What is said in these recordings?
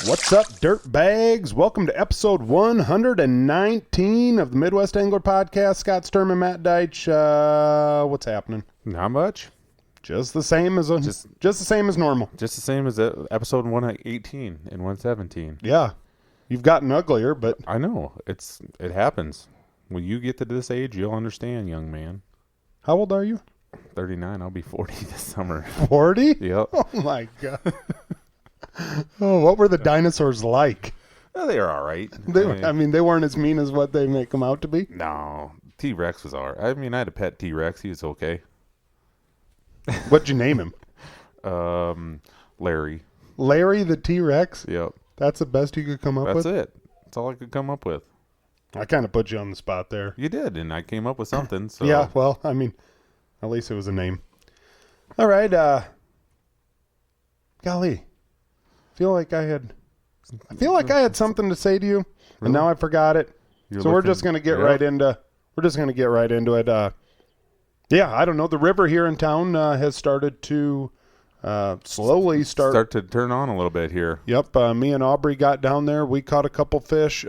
What's up, dirt bags? Welcome to episode 119 of the Midwest Angler Podcast. Scott Sturm and Matt Deitch. What's happening? Not much. Just the same as just the same as normal. Just the same as episode 118 and 117. Yeah, you've gotten uglier, but I know it happens. When you get to this age, you'll understand, young man. How old are you? 39. I'll be 40 this summer. 40? Yep. Oh my god. Oh, what were the dinosaurs like? Well, they are all right. They weren't as mean as what they make them out to be. No, T-Rex was all right. I mean, I had a pet T-Rex. He was okay. What'd you name him? Larry. Larry the T-Rex? Yep. That's the best you could come up with? That's it. That's all I could come up with. I kind of put you on the spot there. You did, and I came up with something. So. Yeah, well, I mean, at least it was a name. All right, golly. I feel like I had something to say to you, and now I forgot it. We're just going to get right into it. Yeah, I don't know. The river here in town has started to slowly start to turn on a little bit here. Yep, me and Aubrey got down there. We caught a couple fish.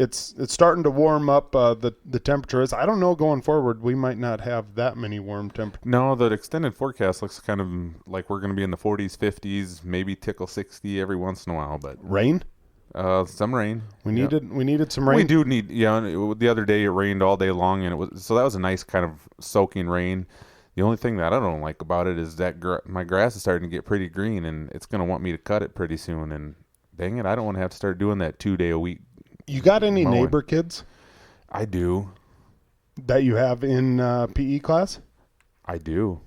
It's starting to warm up. The temperature is. I don't know going forward. We might not have that many warm temperatures. No, the extended forecast looks kind of like we're going to be in the 40s, 50s, maybe tickle 60 every once in a while. But rain. Some rain. We needed some rain. We do need. Yeah, the other day it rained all day long, and that was a nice kind of soaking rain. The only thing that I don't like about it is that my grass is starting to get pretty green, and it's going to want me to cut it pretty soon. And dang it, I don't want to have to start doing that 2-day-a-week. You got any neighbor kids? I do. That you have in PE class? I do.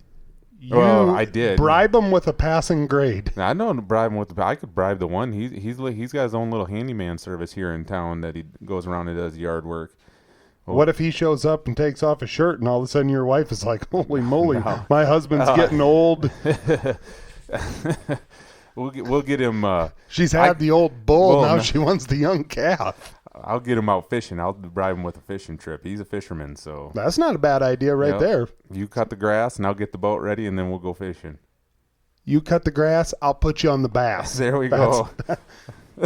Well, I did. Bribe them with a passing grade. I know bribe him with I could bribe the one. He's got his own little handyman service here in town that he goes around and does yard work. Well, what if he shows up and takes off his shirt and all of a sudden your wife is like, holy moly, no. My husband's getting old. We'll get him. She's had the old bull. Now she wants the young calf. I'll get him out fishing. I'll bribe him with a fishing trip. He's a fisherman, so that's not a bad idea right there. You cut the grass, and I'll get the boat ready, and then we'll go fishing. You cut the grass, I'll put you on the bass. There we go.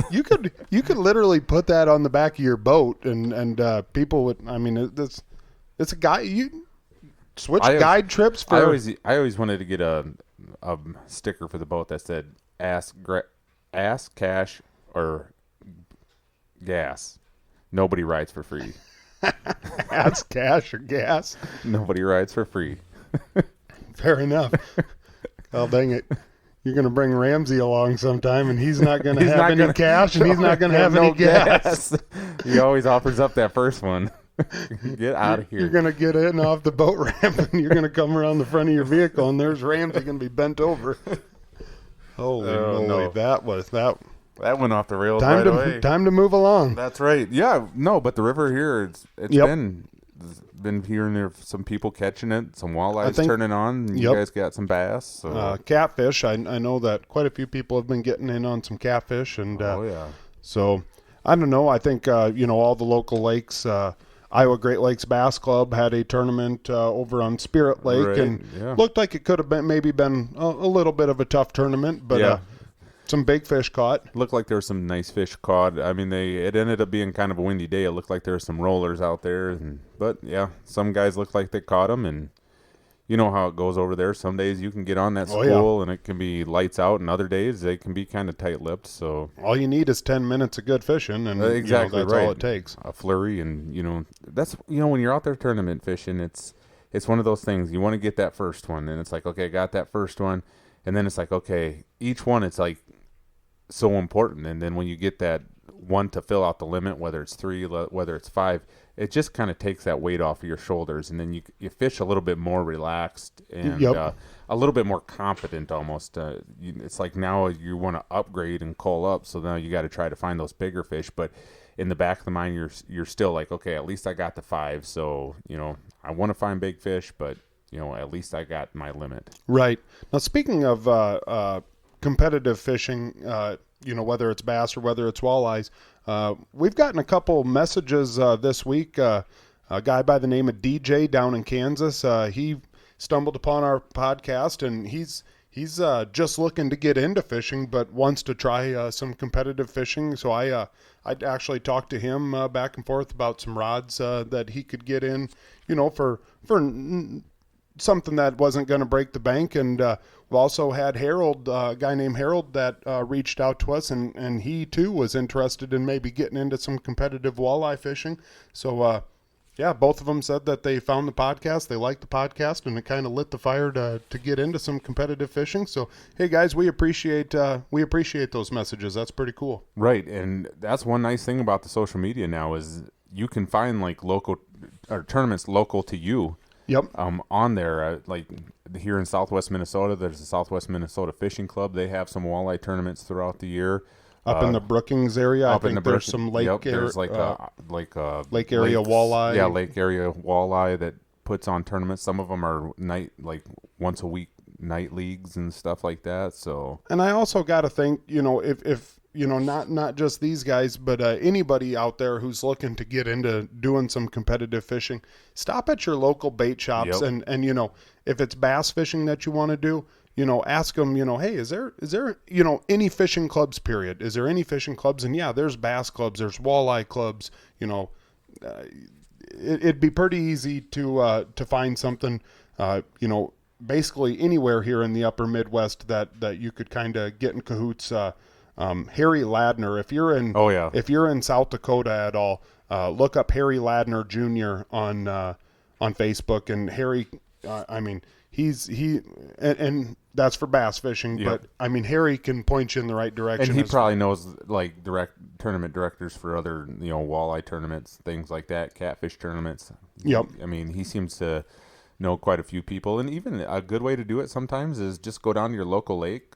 You could literally put that on the back of your boat, and people would. I mean, it's a guy. You switch guide trips for. I always wanted to get a sticker for the boat that said ask cash or gas. Nobody rides for free. Ask cash or gas. Nobody rides for free. Fair enough. Oh, dang it. You're going to bring Ramsey along sometime, and he's not going to have any cash, and he's not going to have any gas. He always offers up that first one. Get out of here. You're going to get in off the boat ramp, and you're going to come around the front of your vehicle, and there's Ramsey going to be bent over. Holy moly. No. That went off the rails right away. Time to move along. That's right. Yeah, no, but the river here, it's been hearing there some people catching it, some walleyes turning on, and you guys got some bass. So. Catfish, I know that quite a few people have been getting in on some catfish. And so, I don't know, I think, all the local lakes, Iowa Great Lakes Bass Club had a tournament over on Spirit Lake, and looked like it could have been a little bit of a tough tournament, but some big fish caught. Looked like there were some nice fish caught. I mean, it ended up being kind of a windy day. It looked like there were some rollers out there, but some guys looked like they caught them, and you know how it goes over there. Some days you can get on that school and it can be lights out, and other days they can be kind of tight-lipped. So all you need is 10 minutes of good fishing, and exactly that's all it takes. A flurry, and that's when you're out there tournament fishing, it's one of those things. You want to get that first one, and it's like, okay, I got that first one, and then it's like, okay, each one it's like so important, and then when you get that one to fill out the limit, whether it's 3, whether it's 5, it just kind of takes that weight off of your shoulders, and then you fish a little bit more relaxed and a little bit more confident almost. It's like now you want to upgrade and call up, so now you got to try to find those bigger fish, but in the back of the mind you're still like, okay, at least I got the 5, so I want to find big fish, but at least I got my limit. Right. Now, speaking of competitive fishing, whether it's bass or whether it's walleyes, we've gotten a couple messages this week. A guy by the name of DJ down in Kansas, he stumbled upon our podcast, and he's he's just looking to get into fishing, but wants to try some competitive fishing. So I actually talked to him back and forth about some rods that he could get in, for something that wasn't going to break the bank. And we've also had Harold, a guy named Harold, that reached out to us, and he too was interested in maybe getting into some competitive walleye fishing. So yeah, both of them said that they found the podcast, they liked the podcast, and it kind of lit the fire to get into some competitive fishing. So, hey guys, we appreciate those messages. That's pretty cool. Right, and that's one nice thing about the social media now is you can find like local or tournaments local to you. Yep. On there, like here in Southwest Minnesota, there's the Southwest Minnesota Fishing Club. They have some walleye tournaments throughout the year. Up in the Brookings area, I think there's some lake area. There's lake area walleye. Yeah, lake area walleye that puts on tournaments. Some of them are once a week night leagues and stuff like that. So, and I also got to think, if not just these guys, but anybody out there who's looking to get into doing some competitive fishing, stop at your local bait shops, and if it's bass fishing that you want to do, ask them, hey, is there any fishing clubs, period? Is there any fishing clubs? And yeah, there's bass clubs, there's walleye clubs, it'd be pretty easy to find something, basically anywhere here in the upper Midwest that you could kind of get in cahoots. Harry Ladner, if you're in South Dakota at all, look up Harry Ladner Jr. on Facebook, and Harry, and that's for bass fishing, yep. But Harry can point you in the right direction. And he probably knows like tournament directors for other, walleye tournaments, things like that, catfish tournaments. Yep. He seems to know quite a few people, and even a good way to do it sometimes is just go down to your local lake,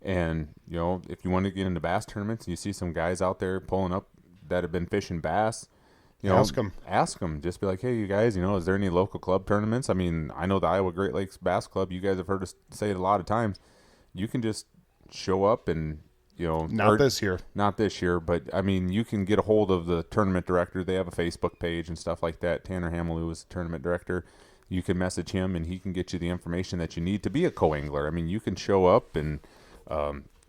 and if you want to get into bass tournaments and you see some guys out there pulling up that have been fishing bass, ask them. Just be like, hey, you guys, is there any local club tournaments? I know the Iowa Great Lakes Bass Club. You guys have heard us say it a lot of times. You can just show up and, Not this year, but you can get a hold of the tournament director. They have a Facebook page and stuff like that. Tanner Hamelou is the tournament director. You can message him and he can get you the information that you need to be a co-angler. You can show up and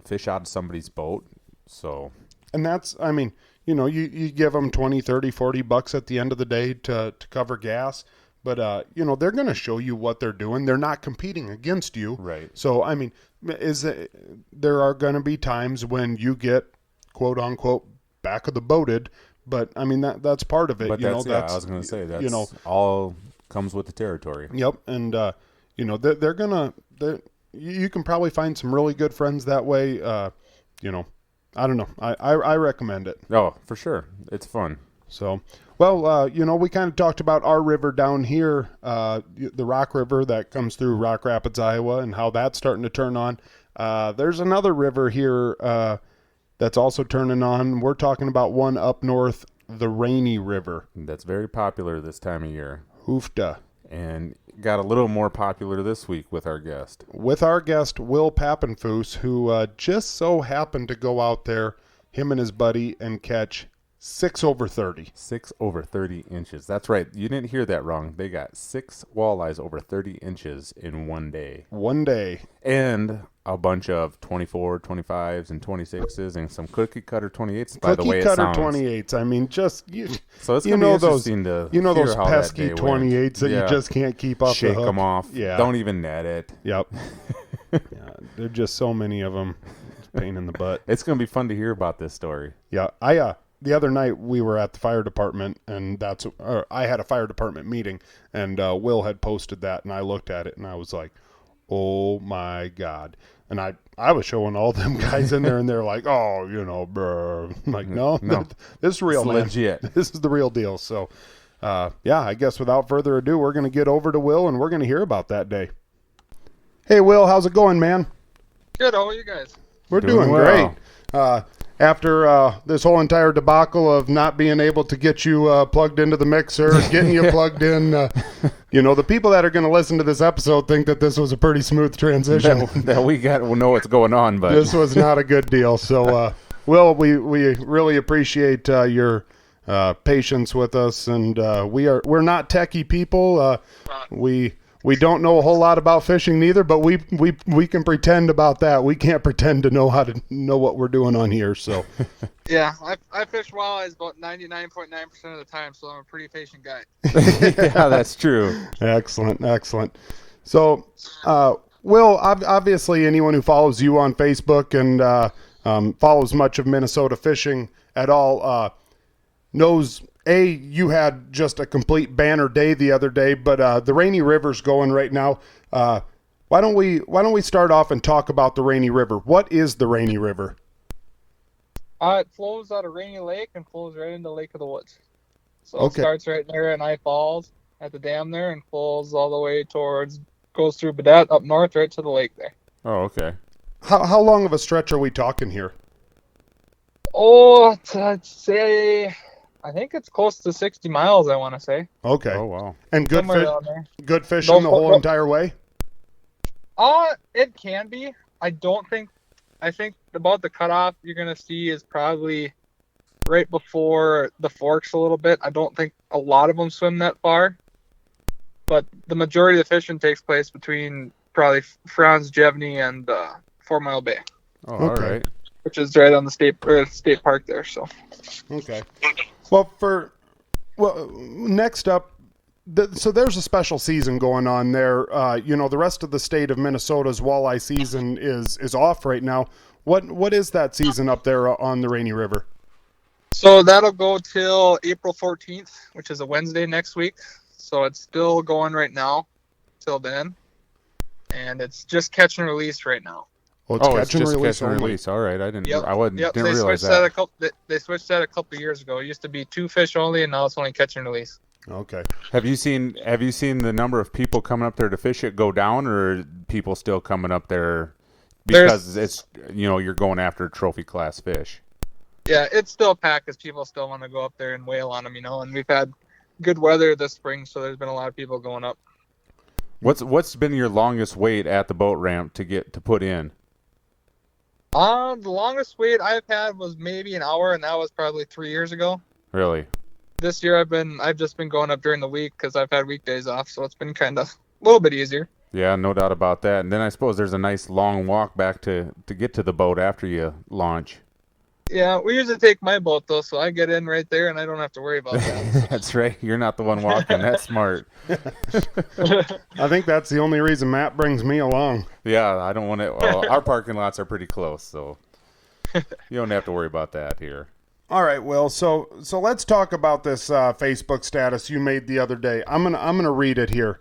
fish out of somebody's boat. So, and that's, you give them 20, 30, 40 bucks at the end of the day to cover gas, but they're going to show you what they're doing. They're not competing against you. Right. So, there are going to be times when you get quote unquote back of the boated, but that's part of it. But I was going to say that's all comes with the territory. Yep. And they're going to, you can probably find some really good friends that way. I don't know. I recommend it. Oh, for sure. It's fun. So, well, we kind of talked about our river down here, the Rock River that comes through Rock Rapids, Iowa, and how that's starting to turn on. There's another river here that's also turning on. We're talking about one up north, the Rainy River. That's very popular this time of year. Hoofda. And got a little more popular this week with our guest. With our guest, Will Pappenfus, who just so happened to go out there, him and his buddy, and catch 6 over 30. 6 over 30 inches. That's right. You didn't hear that wrong. They got 6 walleyes over 30 inches in one day. One day. And a bunch of 24, 25s, and 26s, and some cookie cutter 28s, by the way it sounds. Cookie cutter 28s. So it's going to be interesting to those pesky 28s that you just can't keep off the hook. Shake them off. Yeah. Don't even net it. Yep. Yeah, there are just so many of them. It's a pain in the butt. It's going to be fun to hear about this story. Yeah. The other night we were at the fire department, and I had a fire department meeting, and Will had posted that, and I looked at it, and I was like, oh my God. And I was showing all them guys in there, and they're like, oh, bruh. I'm like, no. This is real, man. Legit. This is the real deal. So, I guess without further ado, we're going to get over to Will, and we're going to hear about that day. Hey, Will, how's it going, man? Good. How are you guys? We're doing well. Great. After this whole entire debacle of not being able to get you plugged into the mixer, getting you plugged in, the people that are going to listen to this episode think that this was a pretty smooth transition. that we will know what's going on, but this was not a good deal. So, Will, we really appreciate your patience with us, and we're not techie people. We We don't know a whole lot about fishing neither, but we can pretend about that. We can't pretend to know how to know what we're doing on here. So, yeah, I fish walleyes about 99.9% of the time, so I'm a pretty patient guy. Yeah, that's true. Excellent. So, Will, obviously, anyone who follows you on Facebook and follows much of Minnesota fishing at all knows. You had just a complete banner day the other day, but the Rainy River's going right now. Why don't we start off and talk about the Rainy River? What is the Rainy River? It flows out of Rainy Lake and flows right into Lake of the Woods. So Okay. It starts right there in I Falls at the dam there and flows all the way goes through Badet up north right to the lake there. Oh, okay. How long of a stretch are we talking here? Oh, I'd say... I think it's close to 60 miles, I want to say. Okay. Oh, wow. And good fishing No, the whole entire way? It can be. I think about the cutoff you're going to see is probably right before the forks a little bit. I don't think a lot of them swim that far. But the majority of the fishing takes place between probably Franz Jevny and 4 Mile Bay. Oh, Okay. all right. Which is right on the state park there, so. Okay. Well, next up, so there's a special season going on there. The rest of the state of Minnesota's walleye season is off right now. What is that season up there on the Rainy River? So that'll go till April 14th, which is a Wednesday next week. So it's still going right now till then. And it's just catch and release right now. Well, it's just catch and release. All right, I didn't realize that. They switched that a couple of years ago. It used to be 2 fish only, and now it's only catch and release. Okay. Have you seen the number of people coming up there to fish it go down, or are people still coming up there because it's you're going after trophy class fish? Yeah, it's still packed because people still want to go up there and whale on them, and we've had good weather this spring, so there's been a lot of people going up. What's been your longest wait at the boat ramp to put in? The longest wait I've had was maybe an hour, and that was probably 3 years ago. Really? This year I've just been going up during the week because I've had weekdays off, so it's been kind of a little bit easier. Yeah, no doubt about that. And then I suppose there's a nice long walk back to get to the boat after you launch. Yeah, we usually take my boat though, so I get in right there and I don't have to worry about that. That's right. You're not the one walking. That's smart. I think that's the only reason Matt brings me along. Yeah, I don't want to. Well, our parking lots are pretty close, so you don't have to worry about that here. All right, Will. So let's talk about this Facebook status you made the other day. I'm gonna read it here.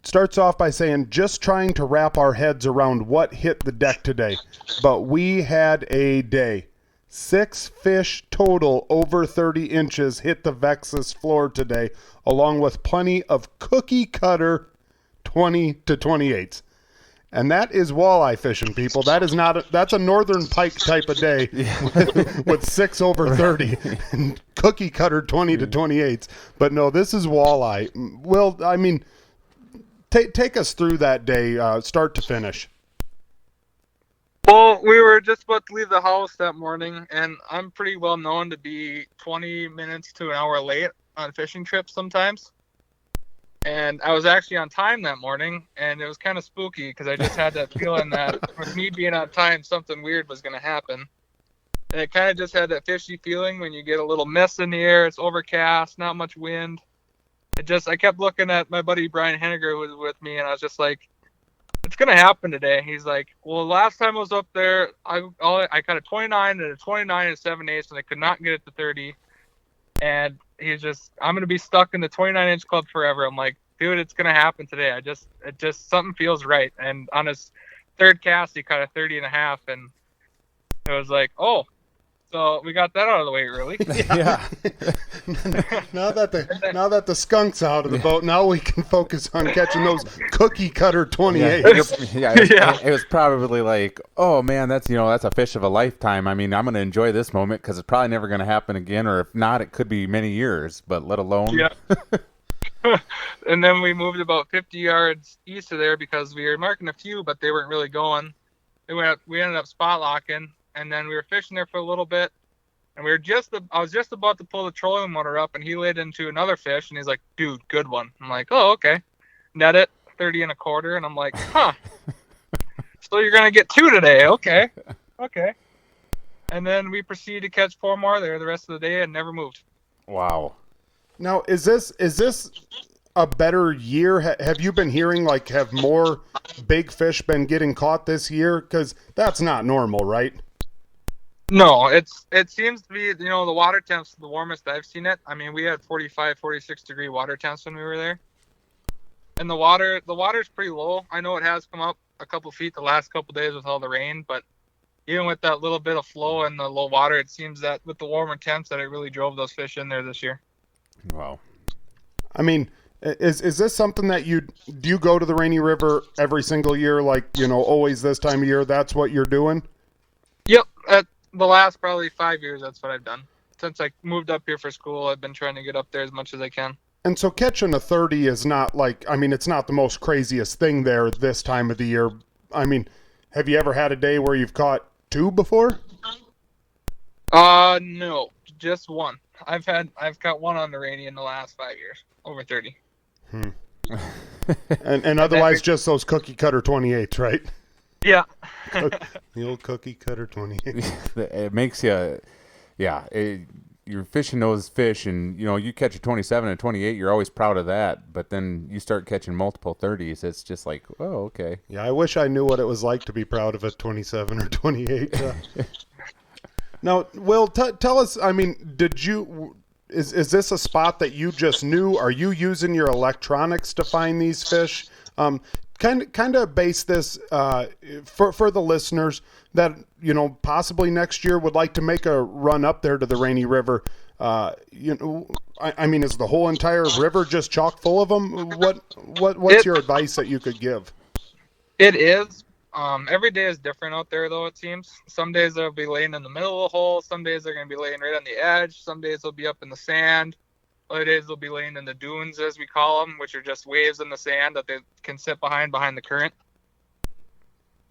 Starts off by saying, just trying to wrap our heads around what hit the deck today, but we had a day. 6 fish total over 30 inches hit the Vexus floor today, along with plenty of cookie cutter 20 to 28s. And that is walleye fishing, people. That's a northern pike type of day with 6 over 30 and cookie cutter 20 to 28s. But no, this is walleye. Well, I mean, take us through that day, start to finish. Well, we were just about to leave the house that morning, and I'm pretty well known to be 20 minutes to an hour late on fishing trips sometimes. And I was actually on time that morning, and it was kind of spooky because I just had that feeling that with me being on time, something weird was going to happen. And it kind of just had that fishy feeling when you get a little mist in the air, it's overcast, not much wind. I kept looking at my buddy Brian Henniger, who was with me, and I was just like, it's going to happen today. He's like, well, last time I was up there, I caught a 29 and a 29 and 7/8, and I could not get it to 30. And he's just, I'm going to be stuck in the 29-inch club forever. I'm like, dude, it's going to happen today. Something feels right. And on his third cast, he caught a 30 and a half, and it was like, oh, so we got that out of the way early. Yeah. Now that the skunk's out of the boat, now we can focus on catching those cookie cutter 28s. Yeah, it was probably like, oh man, that's a fish of a lifetime. I mean, I'm going to enjoy this moment because it's probably never going to happen again, or if not, it could be many years. But let alone. Yeah. And then we moved about 50 yards east of there because we were marking a few, but they weren't really going. We ended up spot locking. And then we were fishing there for a little bit, and I was just about to pull the trolling motor up, and he laid into another fish, and he's like, dude, good one. I'm like, oh, okay. net it 30 and a quarter, and I'm like, huh. So you're gonna get 2 today, okay. And then we proceeded to catch 4 more there the rest of the day and never moved. Wow. Now, is this a better year? Have you been hearing, like, have more big fish been getting caught this year? Because that's not normal, right? No, it seems to be, the water temps the warmest I've seen it. I mean, we had 45, 46 degree water temps when we were there. And the water's pretty low. I know it has come up a couple feet the last couple days with all the rain, but even with that little bit of flow and the low water, it seems that with the warmer temps that it really drove those fish in there this year. Wow. I mean, is this something that do you go to the Rainy River every single year, like, always this time of year, that's what you're doing? Yep. At the last probably 5 years, that's what I've done. Since I moved up here for school, I've been trying to get up there as much as I can. And so catching a 30 is not like, I mean, it's not the most craziest thing there this time of the year. I mean, have you ever had a day where you've caught 2 before? No, just 1. I've caught 1 on the Rainy in the last 5 years, over 30. and otherwise just those cookie cutter 28s, right? Yeah. The old cookie cutter 28. It makes you, you're fishing those fish, and you catch a 27 and 28, you're always proud of that. But then you start catching multiple 30s, it's just like, oh, okay. Yeah, I wish I knew what it was like to be proud of a 27 or 28. Now, Will, tell us. I mean, is this a spot that you just knew? Are you using your electronics to find these fish? Kind of base this for the listeners that possibly next year would like to make a run up there to the Rainy River. I mean, is the whole entire river just chock full of them? What's your advice that you could give? It is. Every day is different out there, though, it seems. Some days they'll be laying in the middle of the hole. Some days they're going to be laying right on the edge. Some days they'll be up in the sand. Other days they'll be laying in the dunes, as we call them, which are just waves in the sand that they can sit behind the current.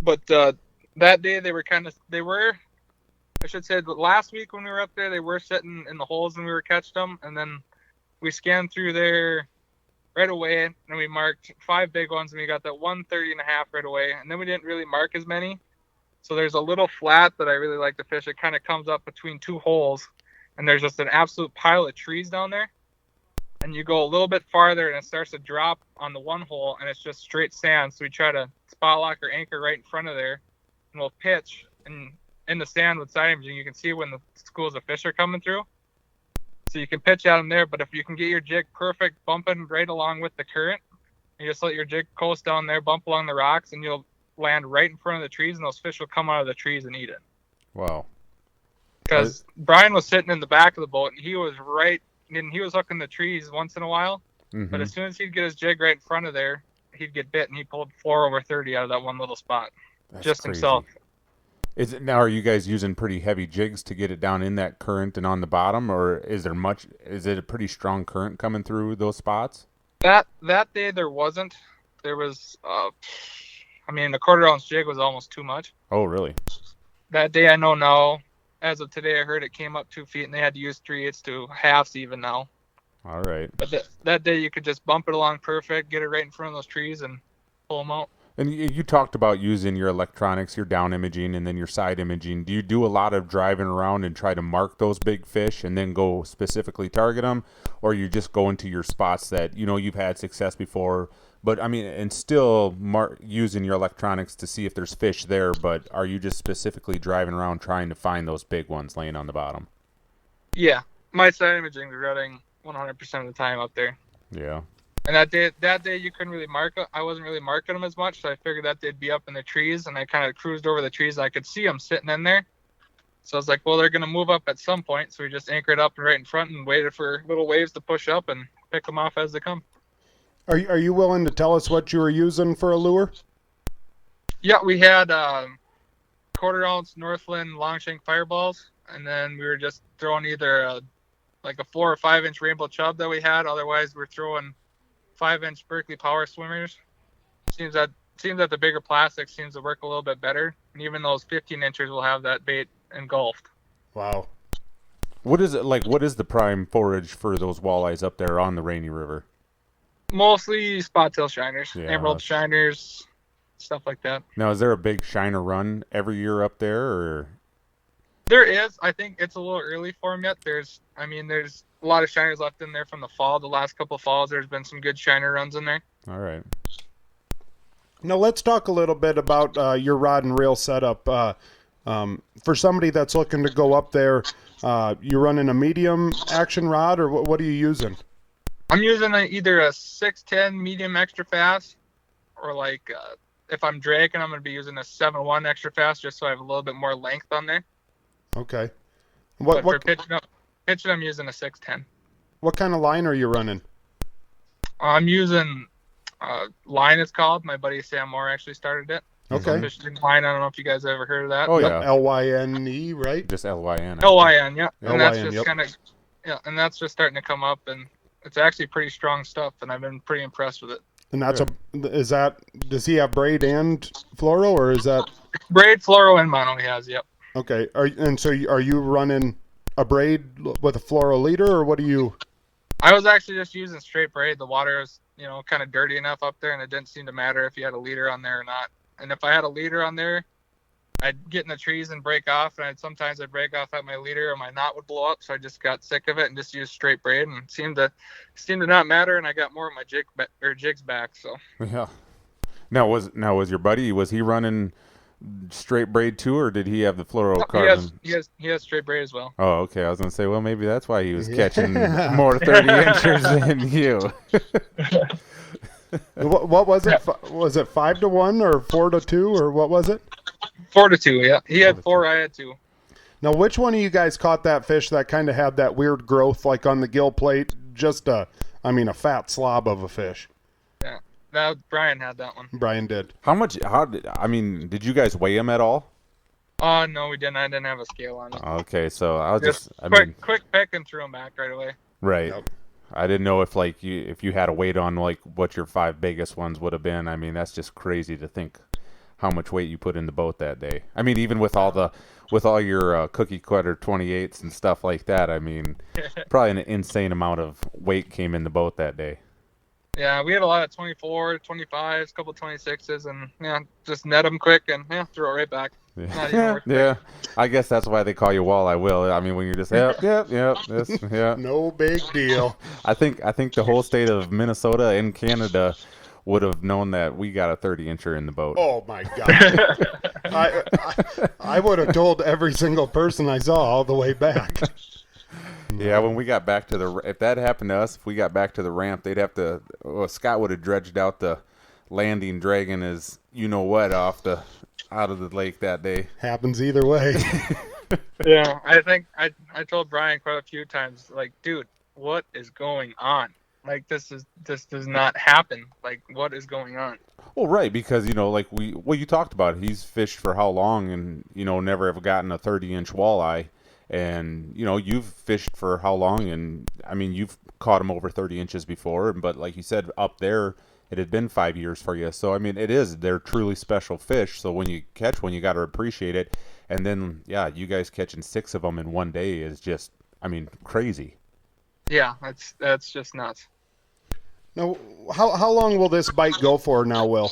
But that day I should say that last week when we were up there, they were sitting in the holes and we were catching them. And then we scanned through there right away, and we marked 5 big ones, and we got that 130 and a half right away. And then we didn't really mark as many. So there's a little flat that I really like to fish. It kind of comes up between 2 holes, and there's just an absolute pile of trees down there. And you go a little bit farther, and it starts to drop on the 1 hole, and it's just straight sand. So we try to spot lock or anchor right in front of there, and we'll pitch. And in the sand with side imaging, you can see when the schools of fish are coming through. So you can pitch at them there, but if you can get your jig perfect, bumping right along with the current, you just let your jig coast down there, bump along the rocks, and you'll land right in front of the trees, and those fish will come out of the trees and eat it. Wow. Because Brian was sitting in the back of the boat, and he was hooking the trees once in a while, but as soon as he'd get his jig right in front of there, he'd get bit, and he pulled 4 over 30 out of that one little spot. That's just crazy. Himself. Now, are you guys using pretty heavy jigs to get it down in that current and on the bottom, or is it a pretty strong current coming through those spots? That day there wasn't. There was, a 1/4 ounce jig was almost too much. Oh, really? That day I know now. As of today, I heard it came up 2 feet, and they had to use 3/8 to halves even now. All right. But that day you could just bump it along perfect, get it right in front of those trees, and pull them out. And you talked about using your electronics, your down imaging, and then your side imaging. Do you do a lot of driving around and try to mark those big fish and then go specifically target them? Or you just go into your spots that, you've had success before, but and still using your electronics to see if there's fish there, but are you just specifically driving around trying to find those big ones laying on the bottom? Yeah. My side imaging is running 100% of the time up there. Yeah. And that day you couldn't really mark it. I wasn't really marking them as much, so I figured that they'd be up in the trees, and I kind of cruised over the trees. And I could see them sitting in there. So I was like, well, they're going to move up at some point. So we just anchored up right in front and waited for little waves to push up and pick them off as they come. Are you willing to tell us what you were using for a lure? Yeah, we had 1/4 ounce Northland long shank fireballs, and then we were just throwing either a 4 or 5 inch rainbow chub that we had. Otherwise, we're throwing 5-inch Berkeley Power Swimmers. Seems that the bigger plastic seems to work a little bit better, and even those 15 inchers will have that bait engulfed. Wow. What is it like? What is the prime forage for those walleyes up there on the Rainy River? Mostly spot tail shiners, Yeah. emerald shiners, stuff like that. Now, is there a big shiner run every year up there, or? There is. I think it's a little early for them yet. There's a lot of shiners left in there from the fall. The last couple of falls, there's been some good shiner runs in there. All right. Now let's talk a little bit about your rod and reel setup. For somebody that's looking to go up there, you running a medium action rod, or what are you using? I'm using either a 610 medium extra fast, or like if I'm dragging, I'm going to be using a 7.1 extra fast, just so I have a little bit more length on there. Okay. But for pitching, I'm using a 610. What kind of line are you running? I'm using line, it's called. My buddy Sam Moore actually started it. Okay. Fishing line. I don't know if you guys have ever heard of that. Oh yeah. LYNE, right? Just LYN. LYN, yeah. And that's LYN, just kind of, and that's just starting to come up, and it's actually pretty strong stuff, and I've been pretty impressed with it. And does he have braid and fluoro, or is that? Braid, fluoro, and mono he has, yep. Okay. Are you running a braid with a fluoro leader, or what do you? I was actually just using straight braid. The water is, kind of dirty enough up there, and it didn't seem to matter if you had a leader on there or not. And if I had a leader on there, I'd get in the trees and break off, and sometimes I'd break off at my leader, or my knot would blow up. So I just got sick of it and just used straight braid, and it seemed to not matter. And I got more of my jigs back. So Yeah. Now was your buddy, was he running straight braid too, or did he have the fluorocarbon? He has straight braid as well. Oh, okay. I was gonna say, well, maybe that's why he was catching more 30 inches than you. What was it? Was it 5-1 or 4-2 or what was it? 4-2. Yeah, he had 4. I had 2. Now, which one of you guys caught that fish that kind of had that weird growth, like on the gill plate? Just a fat slob of a fish. Yeah, Brian had that one. Brian did. Did you guys weigh him at all? No, we didn't. I didn't have a scale on it. Okay, so I was quick pick and threw him back right away. Right. Yep. I didn't know if you had a weight on like what your 5 biggest ones would have been. I mean, that's just crazy to think how much weight you put in the boat that day. I mean, even with all your cookie cutter 28s and stuff like that, I mean, probably an insane amount of weight came in the boat that day. Yeah, we had a lot of 24, 25s, a couple 26s, and just net them quick and throw it right back. Yeah. I guess that's why they call you Walleye Will. I mean, when you're just No big deal. I think the whole state of Minnesota and Canada would have known that we got a 30-incher in the boat. Oh my God! I would have told every single person I saw all the way back. Yeah, when we got back to if that happened to us, if we got back to the ramp, they'd have to. Scott would have dredged out the landing, dragging his out of the lake that day. Happens either way. Yeah, I think I told Brian quite a few times, like, dude, what is going on? Like, this does not happen. Like, what is going on? Well, right, because you talked about it. He's fished for how long, and never have gotten a 30-inch walleye, and you've fished for how long, and I mean you've caught them over 30 inches before, but like you said, up there it had been 5 years for you. So I mean, they're truly special fish. So when you catch one, you got to appreciate it. And then you guys catching 6 of them in one day is just, I mean, crazy. Yeah, that's just nuts. Now, how long will this bite go for now, Will?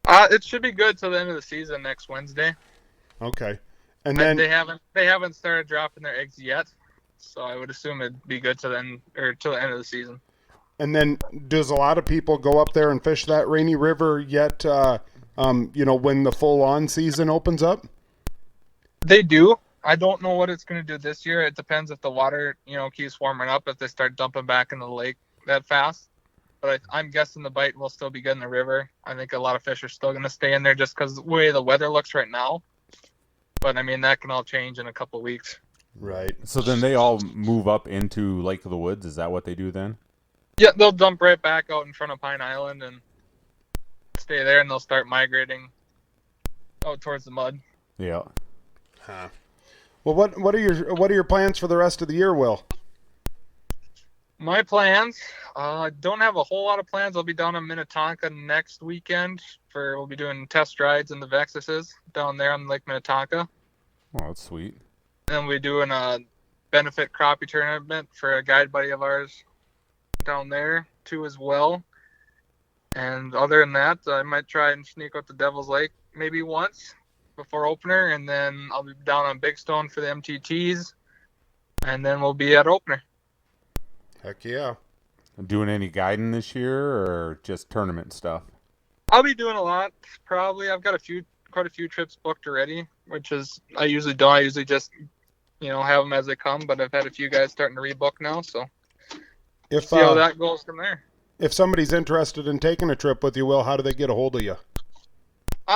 It should be good till the end of the season next Wednesday. Okay. And then they haven't started dropping their eggs yet, so I would assume it'd be good till the end of the season. And then does a lot of people go up there and fish that Rainy River yet? When the full-on season opens up? They do. I don't know what it's going to do this year. It depends if the water, keeps warming up, if they start dumping back into the lake that fast. But I'm guessing the bite will still be good in the river. I think a lot of fish are still going to stay in there just because the way the weather looks right now. But, I mean, that can all change in a couple of weeks. Right. So then they all move up into Lake of the Woods? Is that what they do then? Yeah, they'll dump right back out in front of Pine Island and stay there, and they'll start migrating out towards the mud. Yeah. Huh. Well, what are your plans for the rest of the year, Will? My plans, I don't have a whole lot of plans. I'll be down in Minnetonka next weekend. We'll be doing test rides in the Vexuses down there on Lake Minnetonka. Oh, that's sweet. And we'll be doing a benefit crappie tournament for a guide buddy of ours down there too as well. And other than that, I might try and sneak out to Devil's Lake maybe once before opener, and then I'll be down on Big Stone for the MTTs, and then we'll be at opener. Heck yeah. Doing any guiding this year or just tournament stuff? I'll be doing a lot, probably. I've got quite a few trips booked already, which is, I usually don't. I usually just, have them as they come, but I've had a few guys starting to rebook now, so see how that goes from there. If somebody's interested in taking a trip with you, Will, how do they get a hold of you?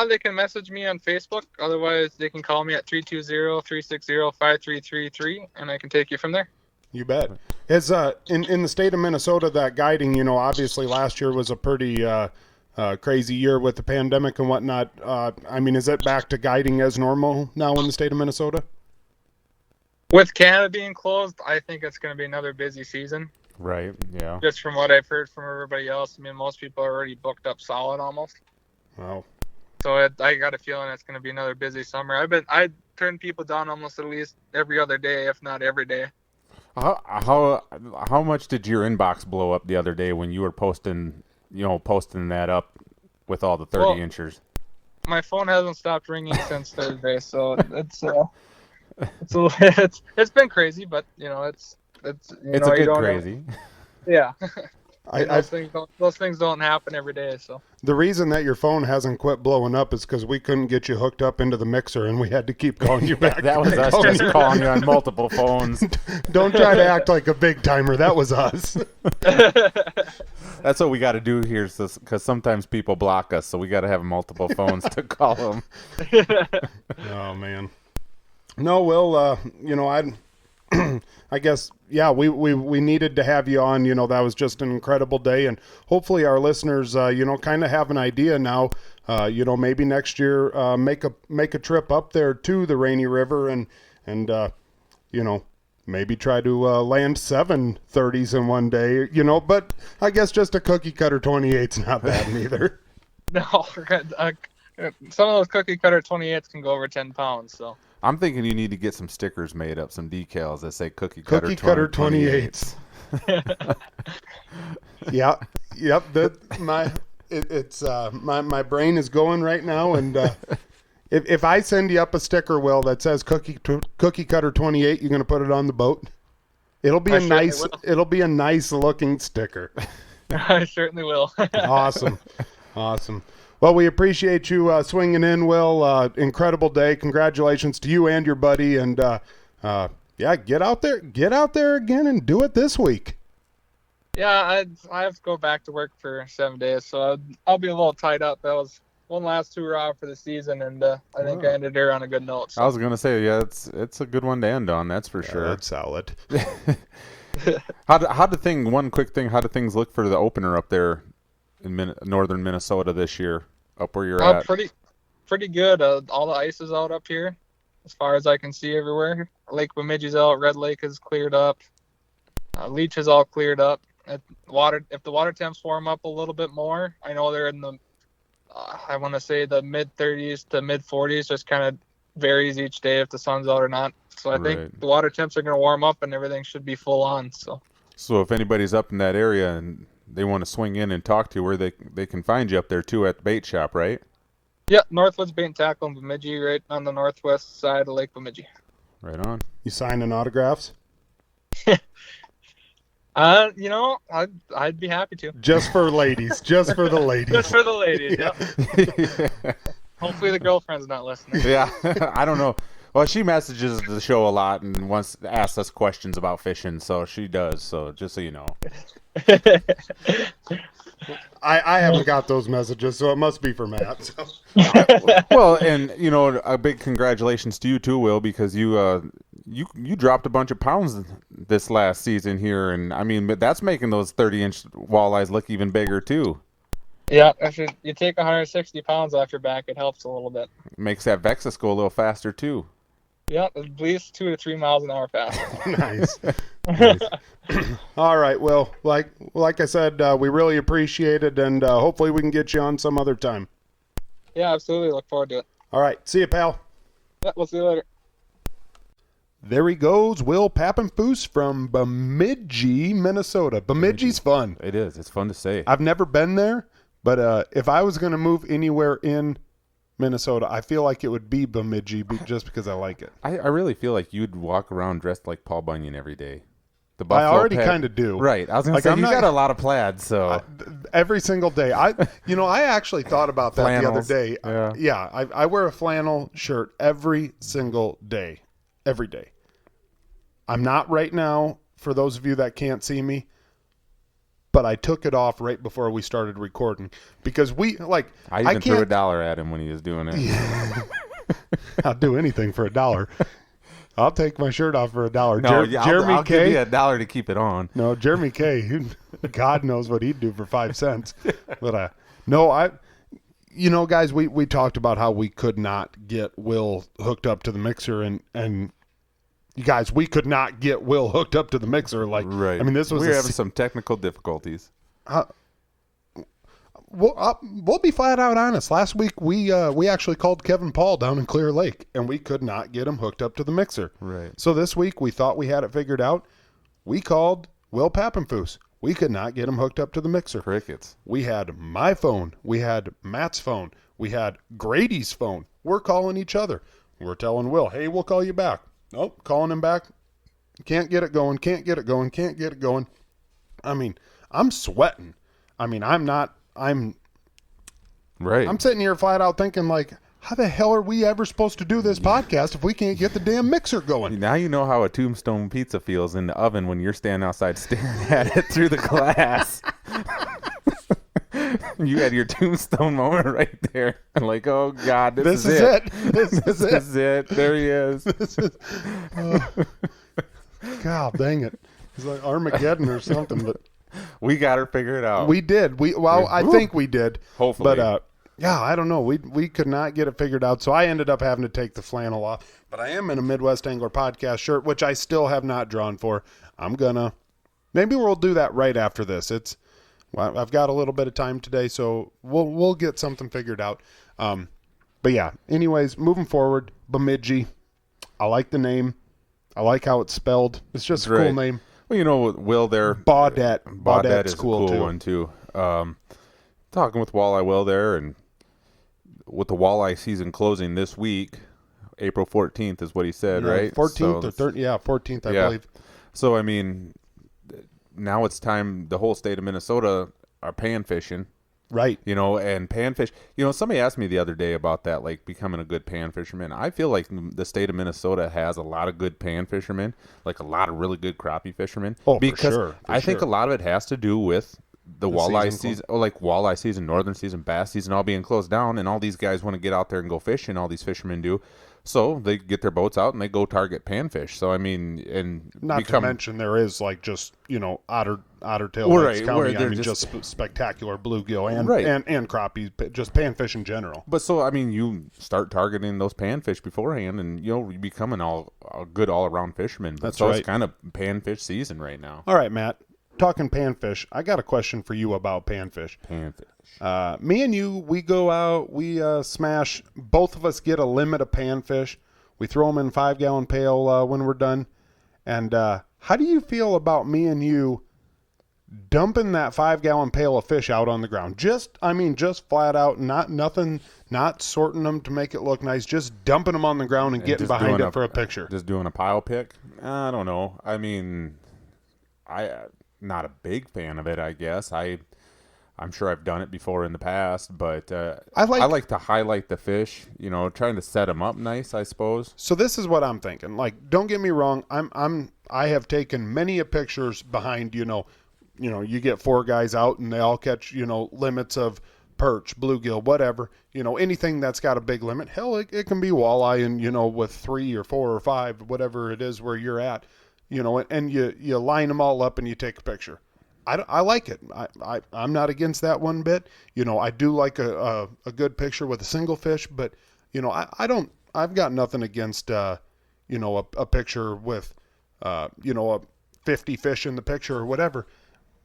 They can message me on Facebook. Otherwise, they can call me at 320-360-5333, and I can take you from there. You bet. Is in the state of Minnesota, that guiding, obviously last year was a pretty crazy year with the pandemic and whatnot. Is it back to guiding as normal now in the state of Minnesota? With Canada being closed, I think it's going to be another busy season. Right, yeah. Just from what I've heard from everybody else, most people are already booked up solid almost. Wow. So I got a feeling it's going to be another busy summer. I turn people down almost at least every other day, if not every day. How much did your inbox blow up the other day when you were posting that up with all the 30 inchers? My phone hasn't stopped ringing since Thursday, so it's been crazy, but it's a good crazy. Yeah. Those things don't happen every day. So the reason that your phone hasn't quit blowing up is because we couldn't get you hooked up into the mixer, and we had to keep calling you back. That was us just calling you on multiple phones. Don't try to act like a big timer. That was us. That's what we got to do here, because sometimes people block us, so we got to have multiple phones to call them. Oh man. No, Will. I guess, yeah, we needed to have you on. That was just an incredible day, and hopefully our listeners, kind of have an idea now. Maybe next year, make a trip up there to the Rainy River, and maybe try to land 7 30s in one day. But I guess just a cookie cutter 28's not bad either. No, some of those cookie cutter 28s can go over 10 pounds. So. I'm thinking you need to get some stickers made up, some decals that say cookie cutter 28s. Yeah, yep. My brain is going right now, and if I send you up a sticker, Will, that says cookie cutter 28, you're gonna put it on the boat. It'll be a nice looking sticker. I certainly will. Awesome. Well, we appreciate you swinging in, Will. Incredible day. Congratulations to you and your buddy. And get out there again and do it this week. Yeah, I have to go back to work for 7 days, so I'll be a little tied up. That was one last hurrah for the season, and I think I ended there on a good note. So. I was gonna say, yeah, it's a good one to end on. That's for sure. That's solid. How did things look for the opener up there in northern Minnesota this year? Up where you're at? Pretty good. All the ice is out up here, as far as I can see everywhere. Lake Bemidji's out. Red Lake is cleared up. Leech is all cleared up. If the water temps warm up a little bit more, I know they're in the, I want to say the mid 30s to mid 40s. Just kind of varies each day if the sun's out or not. So I think the water temps are going to warm up and everything should be full on. So if anybody's up in that area and they want to swing in and talk to you, where they can find you up there too at the bait shop, right? Yeah, Northwoods Bait and Tackle in Bemidji, right on the northwest side of Lake Bemidji. Right on. You signing autographs? I'd be happy to. Just for ladies. Just for the ladies. Just for the ladies, yeah. Hopefully the girlfriend's not listening. Yeah, I don't know. Well, she messages the show a lot and wants to ask us questions about fishing, so she does. So just so you know. I haven't got those messages, so it must be for Matt. So. Well, and a big congratulations to you too, Will, because you dropped a bunch of pounds this last season here, and that's making those 30-inch walleyes look even bigger too. Yeah, if you take 160 pounds off your back, it helps a little bit. Makes that Vexus go a little faster too. Yeah, at least 2 to 3 miles an hour faster. Nice. All right. Well, like I said, we really appreciate it, and hopefully we can get you on some other time. Yeah, absolutely. Look forward to it. All right. See you, pal. Yeah, we'll see you later. There he goes, Will Pappenfus from Bemidji, Minnesota. Bemidji's fun. It is. It's fun to say. I've never been there, but if I was going to move anywhere in Minnesota, I feel like it would be Bemidji just because I like it. I really feel like you'd walk around dressed like Paul Bunyan every day. The I already kind of do. Right. I was going to say, you got a lot of plaids, so. Every single day. I actually thought about that Flannels. the other day. Yeah, I wear a flannel shirt every single day. Every day. I'm not right now, for those of you that can't see me, but I took it off right before we started recording because I even threw $1 at him when he was doing it. I'll do anything for $1. I'll take my shirt off for $1. No, Jeremy I'll K. give you $1 to keep it on. No, Jeremy K. God knows what he'd do for 5 cents. But no, guys, we talked about how we could not get Will hooked up to the mixer, and you guys, we could not get Will hooked up to the mixer. Like, right. I mean, this was we were having some technical difficulties. We'll be flat out honest. Last week we actually called Kevin Paul down in Clear Lake, and we could not get him hooked up to the mixer. Right. So this week we thought we had it figured out. We called Will Pappenfus. We could not get him hooked up to the mixer. Crickets. We had my phone. We had Matt's phone. We had Grady's phone. We're calling each other. We're telling Will, hey, we'll call you back. Nope, calling him back. Can't get it going. Can't get it going. Can't get it going. I mean, I'm sweating. I mean, I'm right. I'm sitting here flat out thinking, like, how the hell are we ever supposed to do this podcast if we can't get the damn mixer going? Now you know how a Tombstone pizza feels in the oven when you're standing outside staring at it through the glass. You had your Tombstone moment right there. I'm like, oh, God, this is it. This is it. There he is. God dang it. It's like Armageddon or something, but we got her figured out. we did. I think we did. Hopefully. But, yeah, I don't know. We could not get it figured out, so I ended up having to take the flannel off. But I am in a Midwest Angler Podcast shirt, which I still have not drawn for. Maybe we'll do that right after this. I've got a little bit of time today, so we'll get something figured out. But yeah, anyways, moving forward, Bemidji. I like the name. I like how it's spelled. It's just a cool name. Well, Will there. Baudette is a cool too. one too. Talking with Walleye Will there, and with the walleye season closing this week, April 14th is what he said, right? 14th or 13th. Yeah, 14th, I believe. So, I mean, now it's time. The whole state of Minnesota are pan fishing. Right. And panfish. Somebody asked me the other day about that, like becoming a good pan fisherman. I feel like the state of Minnesota has a lot of good pan fishermen, like a lot of really good crappie fishermen. Oh, because for sure. I think a lot of it has to do with the walleye season, like walleye season, northern season, bass season, all being closed down, and all these guys want to get out there and go fishing. All these fishermen do. So they get their boats out and they go target panfish. So I mean, and not to mention there is like just ottertail right, county. I mean, just spectacular bluegill and crappies, just panfish in general. But so I mean, you start targeting those panfish beforehand, and you become a good all around fisherman. That's so right. It's kind of panfish season right now. All right, Matt. Talking panfish, I got a question for you about panfish. Me and you, we go out, we smash. Both of us get a limit of panfish. We throw them in 5-gallon pail when we're done. And how do you feel about me and you dumping that 5-gallon pail of fish out on the ground? Just flat out, not sorting them to make it look nice. Just dumping them on the ground and getting behind it for a picture. Just doing a pile pick? I don't know. I mean, not a big fan of it, I guess. I'm sure I've done it before in the past, but I like to highlight the fish, trying to set them up nice, I suppose. So this is what I'm thinking. Like, don't get me wrong. I have taken many a pictures behind, you get 4 guys out and they all catch, limits of perch, bluegill, whatever, anything that's got a big limit. Hell, it can be walleye and, with 3 or 4 or 5, whatever it is where you're at. And you line them all up and you take a picture. I like it. I'm not against that one bit. I do like a good picture with a single fish, but I've got nothing against, a picture with, 50 fish in the picture or whatever.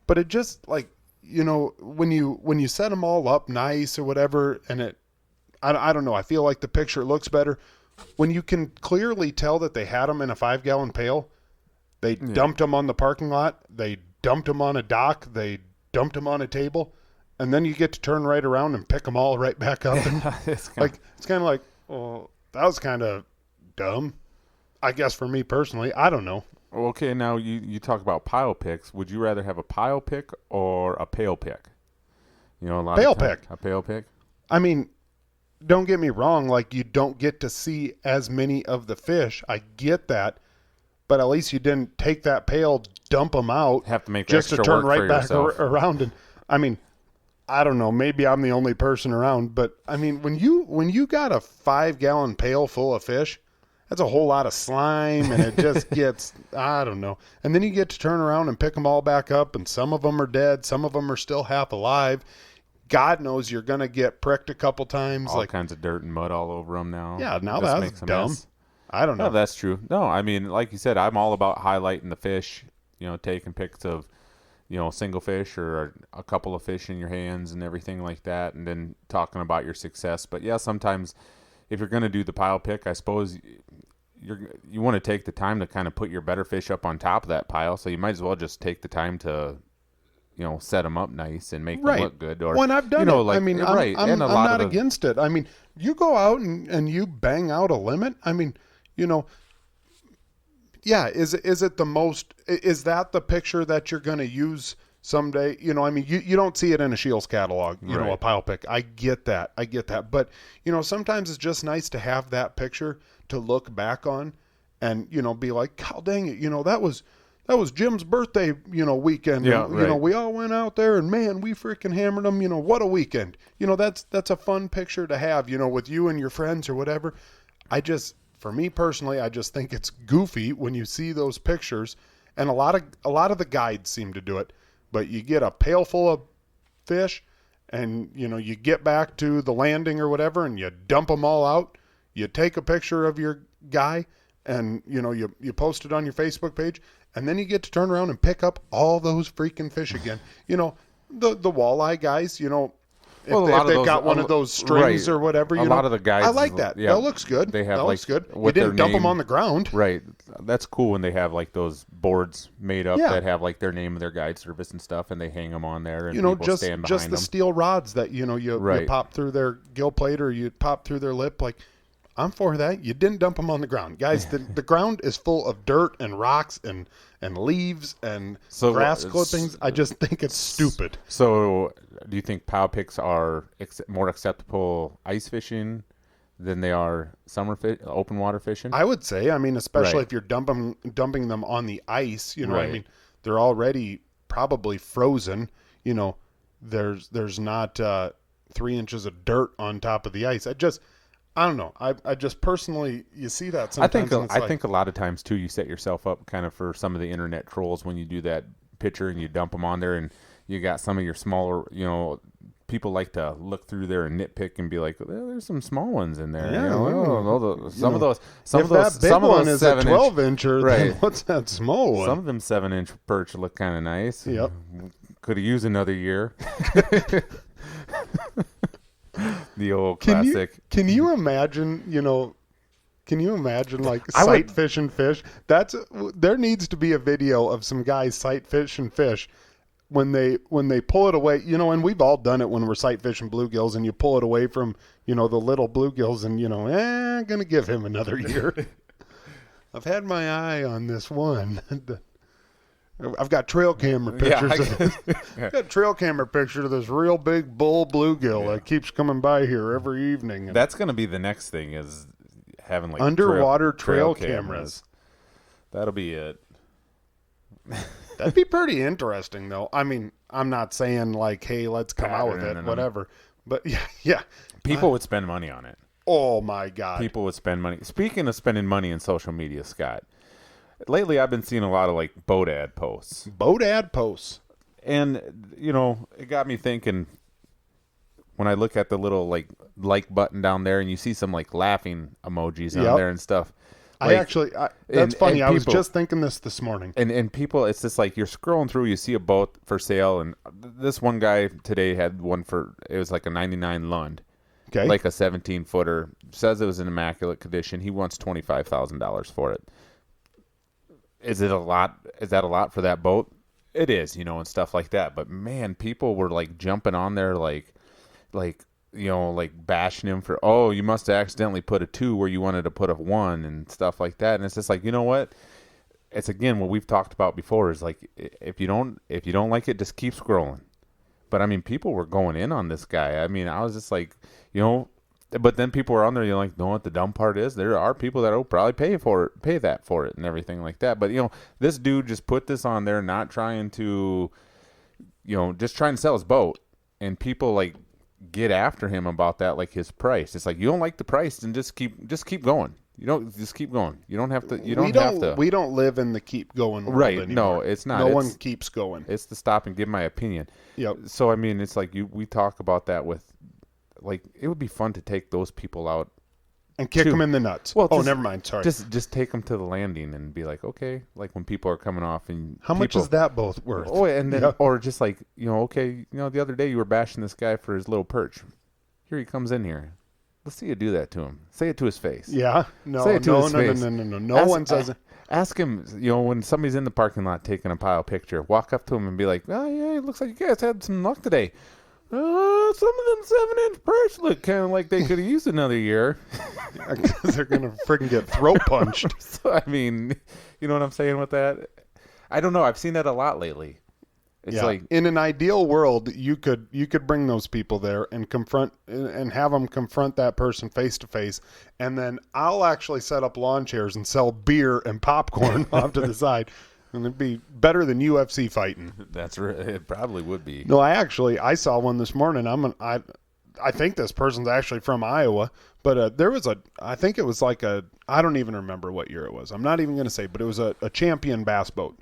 But it just like, when you set them all up nice or whatever, and I don't know, I feel like the picture looks better when you can clearly tell that they had them in a 5-gallon pail, they dumped them on the parking lot, they dumped them on a dock, they dumped them on a table, and then you get to turn right around and pick them all right back up. And it's kind of like, well, that was kind of dumb, I guess, for me personally. I don't know. Okay, now you talk about pile picks. Would you rather have a pile pick or a pail pick? You know, pail pick. A pail pick? I mean, don't get me wrong. Like, you don't get to see as many of the fish. I get that. But at least you didn't take that pail, dump them out, have to make just to turn right back around. And I mean, I don't know. Maybe I'm the only person around, but I mean, when you got a 5-gallon pail full of fish, that's a whole lot of slime, and it just gets, I don't know. And then you get to turn around and pick them all back up, and some of them are dead, some of them are still half alive. God knows you're gonna get pricked a couple times, all kinds of dirt and mud all over them now. Yeah, now that's dumb. I don't know. No, that's true. No, I mean, like you said, I'm all about highlighting the fish, you know, taking pics of, you know, single fish or a couple of fish in your hands and everything like that, and then talking about your success. But yeah, sometimes if you're going to do the pile pick, I suppose you want to take the time to kind of put your better fish up on top of that pile, so you might as well just take the time to, you know, set them up nice and make them look good. Or when I've done it, like, I mean, I'm not against it. I mean, you go out and you bang out a limit. I mean, you know, yeah, is it the most, is that the picture that you're going to use someday? You know, I mean, you don't see it in a Scheels catalog, you know, a pile pick. I get that. But, you know, sometimes it's just nice to have that picture to look back on and, you know, be like, God dang it, you know, that was Jim's birthday, you know, weekend. Yeah, and, you know, we all went out there and, man, we freaking hammered them. You know, what a weekend. You know, that's a fun picture to have, you know, with you and your friends or whatever. For me personally, I just think it's goofy when you see those pictures, and a lot of the guides seem to do it. But you get a pail full of fish, and you know you get back to the landing or whatever, and you dump them all out. You take a picture of your guy, and you know you post it on your Facebook page, and then you get to turn around and pick up all those freaking fish again. You know, the walleye guys, you know. If they've got one of those strings or whatever, you know. A lot of the guys, I like that. Yeah, that looks good. They have that like, looks good. You didn't dump them on the ground. Right. That's cool when they have like those boards made up that have like their name of their guide service and stuff, and they hang them on there, and you know, people stand behind just them. The steel rods that you know you pop through their gill plate or you pop through their lip. Like, I'm for that. You didn't dump them on the ground, guys. The ground is full of dirt and rocks and leaves and grass clippings. I just think it's stupid. So, do you think pile picks are more acceptable ice fishing than they are open water fishing? I would say. I mean, especially if you're dumping them on the ice. You know, I mean, they're already probably frozen. You know, there's not 3 inches of dirt on top of the ice. I don't know. I just personally, you see that sometimes. I think a lot of times too, you set yourself up kind of for some of the internet trolls when you do that picture and you dump them on there, and you got some of your smaller, you know, people like to look through there and nitpick and be like, well, there's some small ones in there. Yeah, you know, some of those big one is a 12-incher, right? What's that small one? Some of them 7-inch perch look kind of nice. Yep. Could have used another year. The old classic. Can you imagine, you know, like sight fishing fish? There needs to be a video of some guys sight fishing fish when they pull it away, you know, and we've all done it when we're sight fishing bluegills and you pull it away from, you know, the little bluegills and, you know, I'm going to give him another year. I've had my eye on this one. I've got trail camera pictures of this. I've got trail camera picture of this real big bull bluegill that keeps coming by here every evening. That's going to be the next thing, is having like underwater trail cameras. That'll be it. That'd be pretty interesting, though. I mean, I'm not saying like, hey, let's come out with it, whatever. But yeah. People would spend money on it. Oh my God. People would spend money. Speaking of spending money in social media, Scott, lately I've been seeing a lot of like boat ad posts. Boat ad posts. And, you know, it got me thinking when I look at the little like button down there and you see some like laughing emojis on there and stuff. Like, that's funny. I was just thinking this morning. And people, it's just like you're scrolling through, you see a boat for sale. And this one guy today had one it was like a 99 Lund. Okay. Like a 17-footer. Says it was in immaculate condition. He wants $25,000 for it. Is it a lot? Is that a lot for that boat? It is, and stuff like that. But man, people were like jumping on there, like bashing him for, oh, you must have accidentally put a 2 where you wanted to put a 1 and stuff like that. And it's just like, you know what? It's again what we've talked about before is like if you don't like it, just keep scrolling. But I mean, people were going in on this guy. I mean, I was just like, but then people were on there. You're like, no, what the dumb part is, there are people that will probably pay that for it, and everything like that. But this dude just put this on there, not trying to, just trying to sell his boat, and people like get after him about that, like his price. It's like, you don't like the price, then just keep going. You don't just keep going. You don't have to. We don't live in the keep going world right anymore. No, it's not. No one keeps going. It's to stop and give my opinion. Yep. So I mean, it's like we talk about that with, like, it would be fun to take those people out and kick them in the nuts. Well, never mind. Sorry. Just take them to the landing and be like, okay, like when people are coming off and how much is that both worth? Oh, and then or just like okay, the other day you were bashing this guy for his little perch. Here he comes in here. Let's see you do that to him. Say it to his face. Yeah. No. Say it to his face. No. No one says it. Ask him, when somebody's in the parking lot taking a pile picture, walk up to him and be like, oh, yeah, it looks like you guys had some luck today. Some of them 7-inch perch look kind of like they could have used another year. Because they're going to freaking get throat punched. So, I mean, you know what I'm saying with that? I don't know. I've seen that a lot lately. It's like, in an ideal world, you could bring those people there and confront and have them confront that person face to face, and then I'll actually set up lawn chairs and sell beer and popcorn off to the side, and it'd be better than UFC fighting. That's right. It probably would be. No, I saw one this morning. I think this person's actually from Iowa, but there was I think it was like I don't even remember what year it was. I'm not even going to say, but it was a champion bass boat.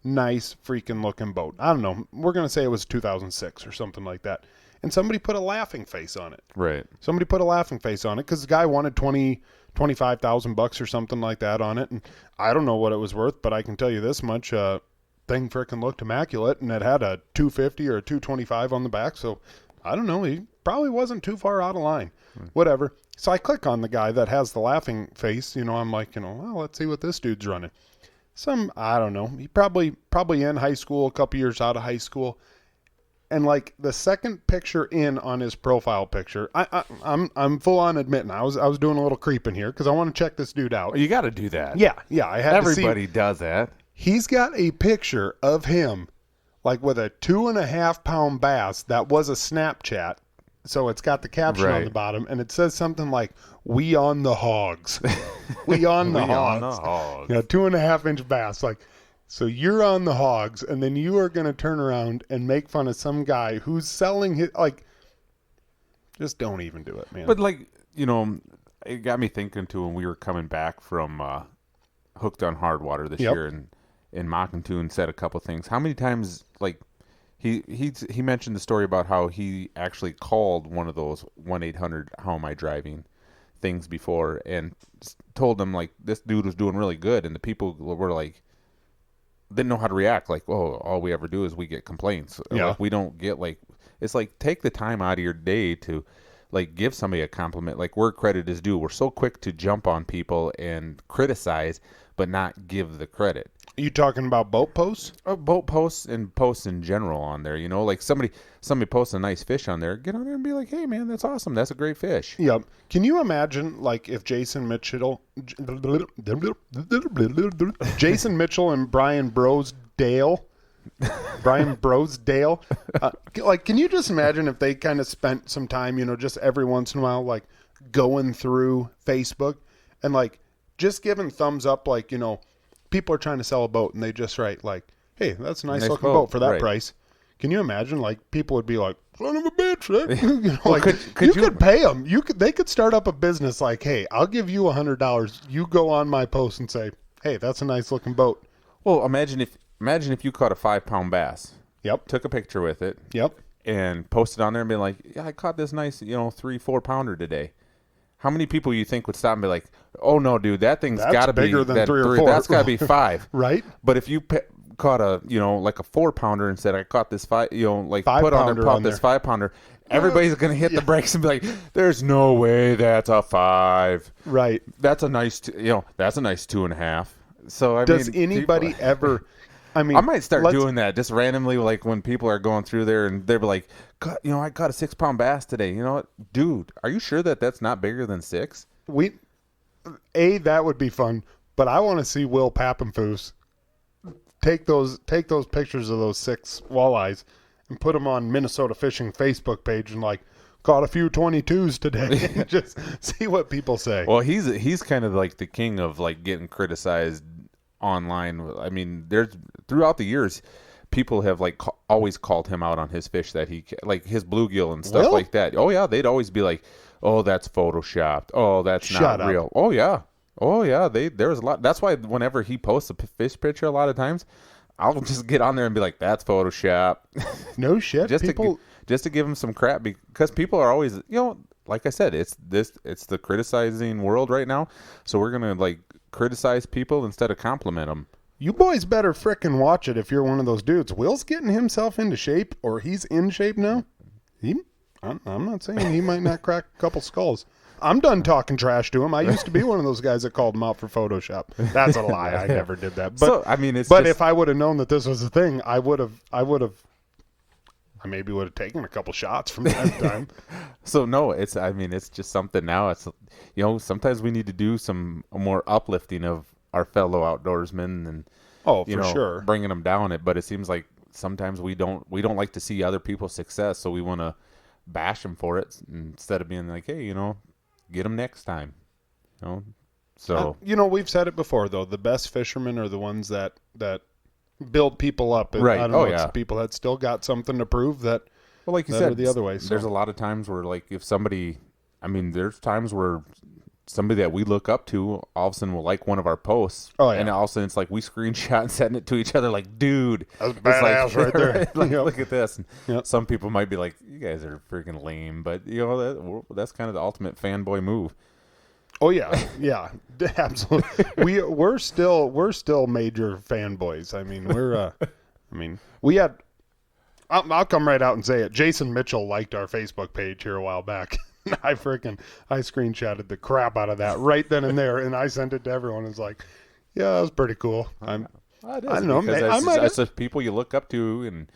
Nice freaking looking boat. I don't know. We're going to say it was 2006 or something like that. And somebody put a laughing face on it. Right. Somebody put a laughing face on it because the guy wanted $25,000 or something like that on it. And I don't know what it was worth, but I can tell you this much. Thing freaking looked immaculate, and it had a 250 or a 225 on the back. So I don't know. He probably wasn't too far out of line. Whatever. So I click on the guy that has the laughing face. I'm like, well, let's see what this dude's running. I don't know. He probably in high school, a couple years out of high school. And like the second picture in on his profile picture, I'm full on admitting I was doing a little creeping here because I want to check this dude out. You got to do that. Yeah. I had Everybody does that. He's got a picture of him like with a 2.5 pound bass that was a Snapchat. So it's got the caption on the bottom, and it says something like, "We on the hogs." We on the hogs. 2.5-inch bass. Like, so you're on the hogs, and then you are going to turn around and make fun of some guy who's selling his, like, just don't even do it, man. But, like, it got me thinking, too, when we were coming back from Hooked on Hard Water this year, and Mockington said a couple things. How many times, like, He mentioned the story about how he actually called one of those 1-800 how am I driving things before and told them like this dude was doing really good, and the people were like didn't know how to react, like, oh, all we ever do is we get complaints. Like, we don't get, like, it's like take the time out of your day to like give somebody a compliment, like where credit is due. We're so quick to jump on people and criticize but not give the credit. Are you talking about boat posts? Boat posts and posts in general on there. Like somebody posts a nice fish on there. Get on there and be like, hey, man, that's awesome. That's a great fish. Yep. Can you imagine, like, if Jason Mitchell and Brian Brosdale, like, can you just imagine if they kind of spent some time, just every once in a while, like, going through Facebook and, like, just giving thumbs up, like, people are trying to sell a boat and they just write like, hey, that's a nice looking boat for that price. Can you imagine, like, people would be like, son of a bitch, you could pay them. They could start up a business like, hey, I'll give you $100. You go on my post and say, hey, that's a nice looking boat. Well, imagine if you caught a 5-pound bass. Yep. Took a picture with it. Yep. And posted on there and be like, yeah, I caught this nice, 3-4 pounder today. How many people you think would stop and be like, oh, no, dude, that thing's got to be bigger than 3 or 4. That's got to be 5. Right. But if you caught a, like a 4-pounder and said, I caught this 5, like 5 put on there, pounder this 5-pounder, everybody's going to hit the brakes and be like, there's no way that's a 5. Right. That's a nice, that's a nice 2.5. So, Does anybody ever... I mean, I might start doing that just randomly, like when people are going through there and they're like, I caught a 6-pound bass today. You know what? Dude, are you sure that that's not bigger than 6? That would be fun, but I want to see Will Pappenfus take those pictures of those 6 walleyes and put them on Minnesota Fishing Facebook page and like, caught a few 22s today and just see what people say. Well, he's kind of like the king of like getting criticized online. I mean, there's throughout the years, people have like always called him out on his fish that he like his bluegill and stuff like that. Oh yeah, they'd always be like, "Oh, that's photoshopped. Oh, that's not real." Oh yeah. There's a lot. That's why whenever he posts a fish picture, a lot of times, I'll just get on there and be like, "That's Photoshop." No shit. just to give him some crap because people are always, like I said, it's the criticizing world right now. So we're gonna like criticize people instead of compliment them. You boys better frickin' watch it if you're one of those dudes. Will's getting himself into shape, or he's in shape now. I'm not saying he might not crack a couple skulls. I'm done talking trash to him. I used to be one of those guys that called him out for Photoshop. That's a lie. I never did that. But so, I mean, if I would have known that this was a thing, I maybe would have taken a couple shots from time to time. So no, it's just something now. It's sometimes we need to do some more uplifting of our fellow outdoorsmen and for sure bringing them down. But it seems like sometimes we don't like to see other people's success, so we want to bash them for it instead of being like, hey, get them next time. So we've said it before though. The best fishermen are the ones that build people up. Right. I don't know. It's the people that still got something to prove that. Well, like you said, the other way. So. There's a lot of times where, like, if somebody, there's times where somebody that we look up to all of a sudden will like one of our posts. Oh, yeah. And all of a sudden it's like we screenshot and send it to each other like, dude. That's badass right there. Like, look at this. And some people might be like, you guys are freaking lame. But, that's kind of the ultimate fanboy move. Oh yeah, absolutely. We're still major fanboys. I mean, we had. I'll come right out and say it. Jason Mitchell liked our Facebook page here a while back. I screenshotted the crap out of that right then and there, and I sent it to everyone. It's like, yeah, that was pretty cool. I don't know. That's the people you look up to, and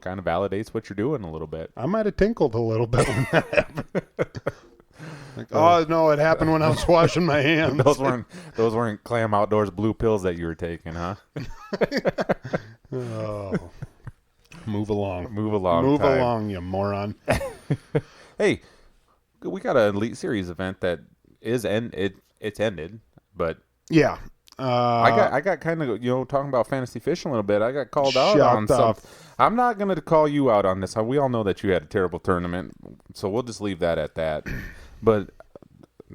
kind of validates what you're doing a little bit. I might have tinkled a little bit when that happened. Like, oh no, it happened when I was washing my hands. those weren't Clam Outdoors blue pills that you were taking, huh? Oh, move along, you moron. Hey, we got an Elite Series event that it's ended, but yeah. I got kind of talking about fantasy fishing a little bit. I got called out on some. I'm not going to call you out on this. We all know that you had a terrible tournament, so we'll just leave that at that. But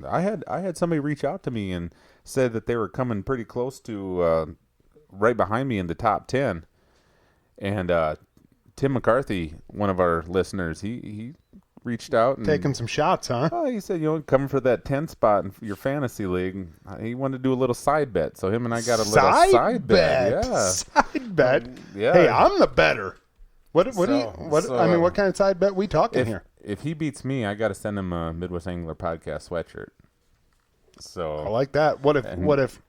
I had somebody reach out to me and said that they were coming pretty close to right behind me in the top 10. And Tim McCarthy, one of our listeners, he reached out and taking some shots, huh? Oh, he said, coming for that 10 spot in your fantasy league. He wanted to do a little side bet, so him and I got a little side bet. Yeah, side bet. Yeah. Hey, I'm the better. What kind of side bet we talking here? If he beats me, I got to send him a Midwest Angler podcast sweatshirt. So I like that. What if?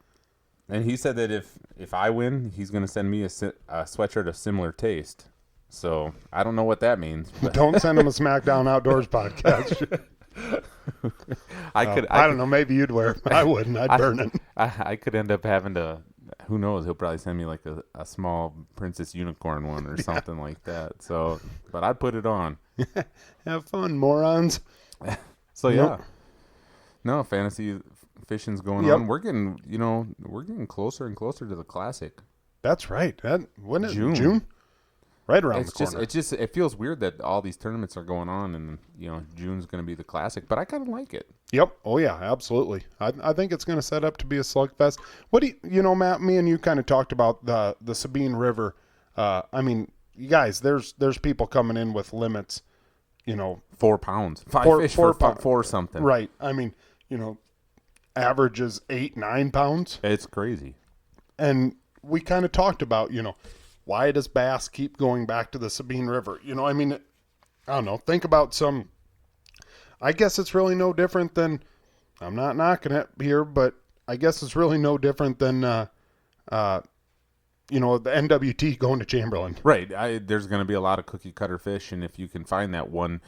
And he said that if I win, he's going to send me a sweatshirt of similar taste. So I don't know what that means. But. Don't send him a SmackDown Outdoors podcast. I don't know. Maybe you'd wear it. I wouldn't. I'd burn it. I could end up having to. Who knows? He'll probably send me like a small Princess Unicorn one or something like that. So, but I'd put it on. Have fun, morons. So yeah, no fantasy fishing's going on. We're getting closer and closer to the Classic. That's right. When is June? Right around the corner. It feels weird that all these tournaments are going on, and June's going to be the Classic. But I kind of like it. Yep. Oh yeah, absolutely. I think it's going to set up to be a slugfest. What do you Matt? Me and you kind of talked about the Sabine River. You guys, there's people coming in with limits. 4 pounds, 5 fish for 4 something. Right. Average is 8-9 pounds. It's crazy. And we kind of talked about why does bass keep going back to the Sabine River? I don't know, think about some, I guess it's really no different than, I'm not knocking it here, but I guess it's really no different than, the NWT going to Chamberlain. Right. There's going to be a lot of cookie cutter fish, and if you can find that one,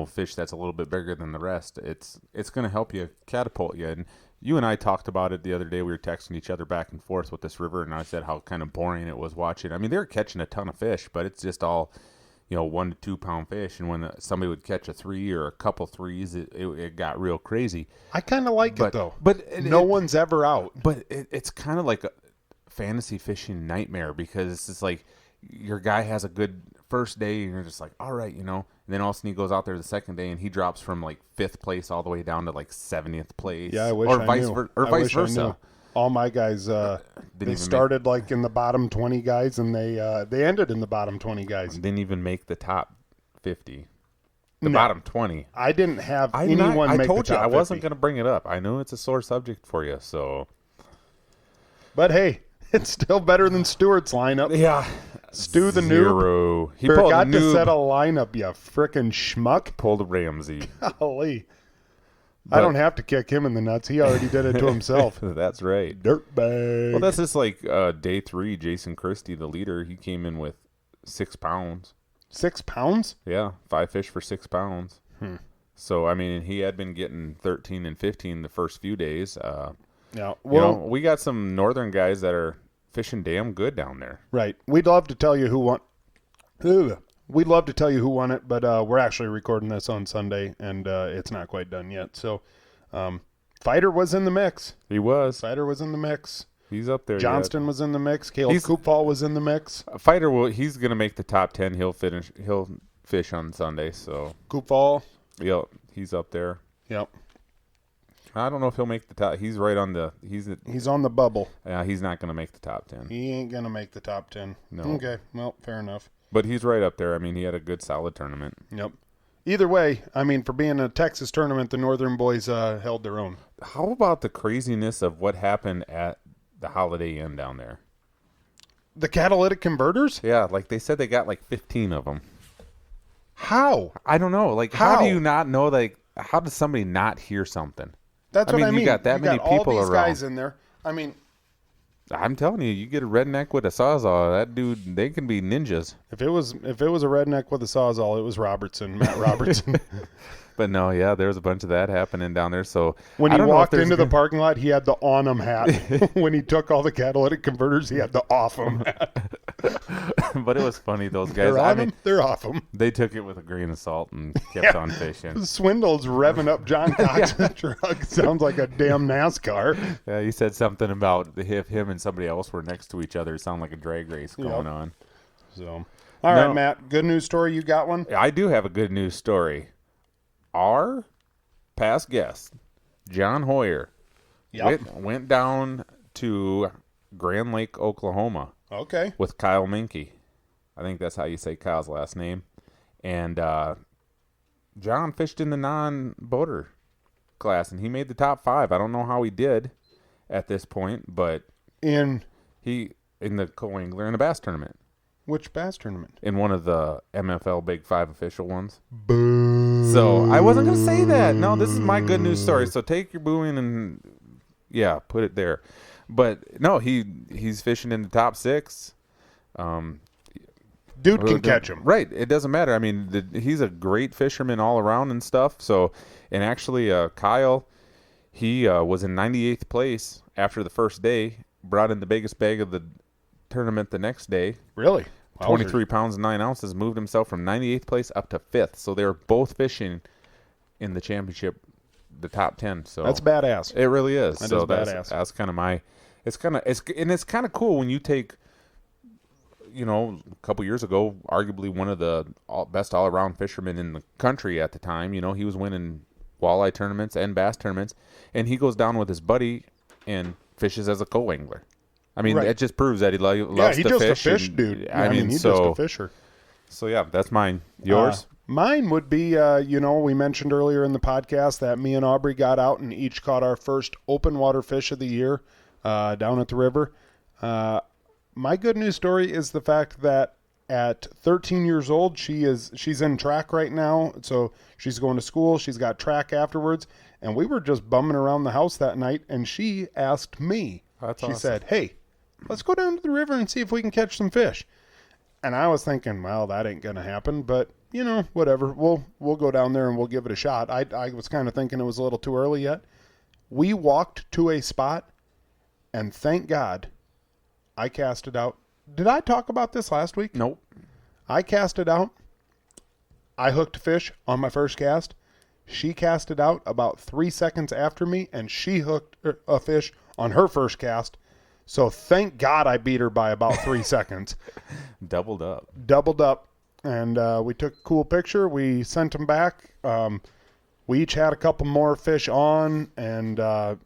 fish that's a little bit bigger than the rest, it's going to help you catapult you. And you and I talked about it the other day. We were texting each other back and forth with this river, and I said how kind of boring it was watching. I mean, they were catching a ton of fish, but it's just all, 1 to 2 pound fish. And when somebody would catch a 3 or a couple threes, it got real crazy. I kind of like it though. But no one's ever out. But it's kind of like a fantasy fishing nightmare, because it's just like your guy has a good first day and you're just like, all right, and then all of a sudden he goes out there the second day and he drops from like 5th place all the way down to like 70th place. Yeah, I wish or I vice knew. Vice versa. All my guys, they started like in the bottom 20 guys, and they ended in the bottom 20 guys. Didn't even make the top 50. The bottom 20. I didn't have anyone make the top 50. I told you I wasn't going to bring it up. I know it's a sore subject for you, so. But hey, it's still better than Stewart's lineup. Yeah. Stu the Zero. noob. He forgot to set a lineup, you frickin' schmuck. Pulled a Ramsey. Golly. I don't have to kick him in the nuts. He already did it to himself. That's right. Dirtbag. Well, that's just like day 3, Jason Christie, the leader. He came in with 6 pounds. 6 pounds? Yeah, 5 fish for 6 pounds. So, I mean, he had been getting 13 and 15 the first few days. Yeah. Well, we got some northern guys that are fishing damn good down there. Right. We'd love to tell you who won. We'd love to tell you who won it, but we're actually recording this on Sunday, and it's not quite done yet. So, Fighter was in the mix. He was. Fighter was in the mix. He's up there. Johnston was in the mix. Caleb Koopfall was in the mix. Fighter he's going to make the top 10. He'll fish on Sunday. So Koopfall. Yep, he's up there. Yep. I don't know if he'll make the top. He's right on the. He's on the bubble. Yeah, he's not going to make the top 10. He ain't going to make the top 10. No. Okay. Well, fair enough. But he's right up there. I mean, he had a good, solid tournament. Yep. Either way, I mean, for being a Texas tournament, the Northern boys held their own. How about the craziness of what happened at the Holiday Inn down there? The catalytic converters? Yeah, like they said they got like 15 of them. How? I don't know. Like, how do you not know? Like, how does somebody not hear something? That's what I mean. You got that many people all these around. Guys in there. I mean, I'm telling you, you get a redneck with a sawzall, that dude, they can be ninjas. If it was a redneck with a sawzall, it was Matt Robertson. But no, yeah, there was a bunch of that happening down there. So when he walked into the parking lot, he had the on 'em hat. When he took all the catalytic converters, he had the off 'em hat. But it was funny, those guys. They're off 'em. They took it with a grain of salt and kept on fishing. Swindle's revving up John Cox's truck. Sounds like a damn NASCAR. Yeah, he said something about if him and somebody else were next to each other. It sounded like a drag race going on. So, all right, Matt. Good news story. You got one? I do have a good news story. Our past guest, John Hoyer, went down to Grand Lake, Oklahoma. Okay. With Kyle Minke. I think that's how you say Kyle's last name. And John fished in the non-boater class, and he made the top 5. I don't know how he did at this point, but in the co-angler in the bass tournament. Which bass tournament? In one of the MFL Big 5 official ones. Boo. So I wasn't going to say that. No, this is my good news story. So take your booing and, put it there. But, no, he's fishing in the top 6. Dude can catch him. Right. It doesn't matter. I mean, he's a great fisherman all around and stuff. So, and actually, Kyle, he was in 98th place after the first day, brought in the biggest bag of the tournament the next day. Really? 23 pounds and 9 ounces, moved himself from 98th place up to 5th. So they were both fishing in the championship, the top 10. So that's badass. It really is. That is badass. That's kind of it's kind of cool when you take, a couple years ago, arguably one of the best all-around fishermen in the country at the time. He was winning walleye tournaments and bass tournaments, and he goes down with his buddy and fishes as a co-angler. I mean, It just proves that he loves to fish. Yeah, he's just a fish dude. I mean, he's just a fisher. So, yeah, that's mine. Yours? Mine would be, we mentioned earlier in the podcast that me and Aubrey got out and each caught our first open water fish of the year down at the river. My good news story is the fact that at 13 years old, she's in track right now. So she's going to school. She's got track afterwards. And we were just bumming around the house that night, and she asked me. She said, "Hey, let's go down to the river and see if we can catch some fish." And I was thinking, well, that ain't going to happen, but whatever. We'll go down there and we'll give it a shot. I was kind of thinking it was a little too early yet. We walked to a spot, and thank God I cast it out. Did I talk about this last week? Nope. I cast it out. I hooked a fish on my first cast. She cast it out about 3 seconds after me, and she hooked a fish on her first cast. So thank God I beat her by about 3 seconds. Doubled up. And we took a cool picture. We sent them back. We each had a couple more fish on, and I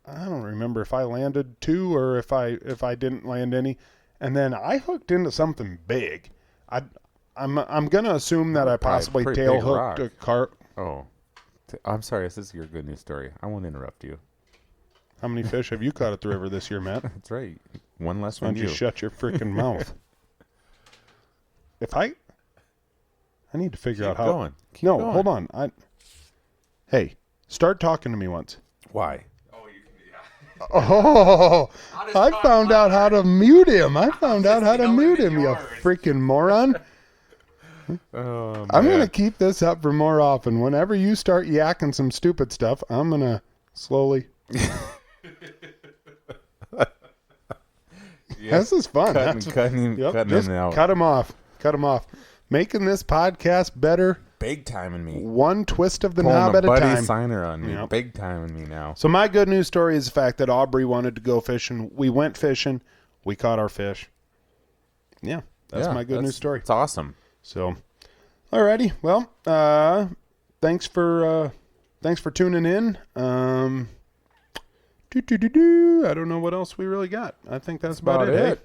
don't remember if I landed 2 or if I didn't land any. And then I hooked into something big. I'm gonna assume that I possibly tail hooked a carp. Oh, I'm sorry. This is your good news story. I won't interrupt you. How many fish have you caught at the river this year, Matt? That's right. One less than Why don't you shut your freaking mouth? I need to figure out how. Keep going. Hold on. Hey, start talking to me once. Why? Oh, I found out how to mute him. You freaking moron. Oh, I'm going to keep this up for more often. Whenever you start yakking some stupid stuff, I'm going to slowly. This is fun. Cutting in and out. Cut him off. Making this podcast better. Big timing me. One twist of the knob at a time. Buddy signer on me. Yep. Big timing me now. So my good news story is the fact that Aubrey wanted to go fishing. We went fishing. We caught our fish. Yeah, that's my good news story. It's awesome. So, alrighty. Well, thanks for tuning in. I don't know what else we really got. I think that's about it.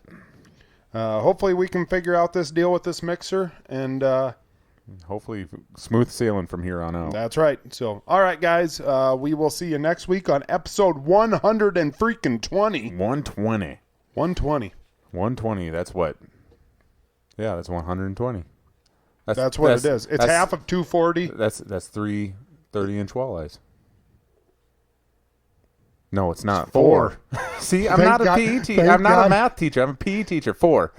Hopefully we can figure out this deal with this mixer, and hopefully smooth sailing from here on out. That's right. So, all right, guys, we will see you next week on episode 120. 120. 120. That's what? Yeah, that's 120. That's what it is. It's half of 240. That's 3 30-inch walleyes. No, it's not. 4. See, I'm not a PE teacher. I'm not a math teacher. I'm a PE teacher. 4.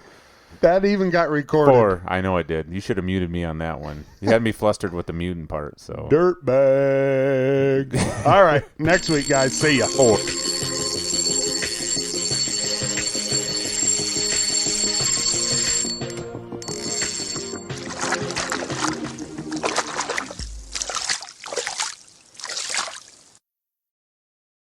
That even got recorded. 4. I know it did. You should have muted me on that one. You had me flustered with the muting part. So dirtbag. All right, next week, guys. See ya. 4.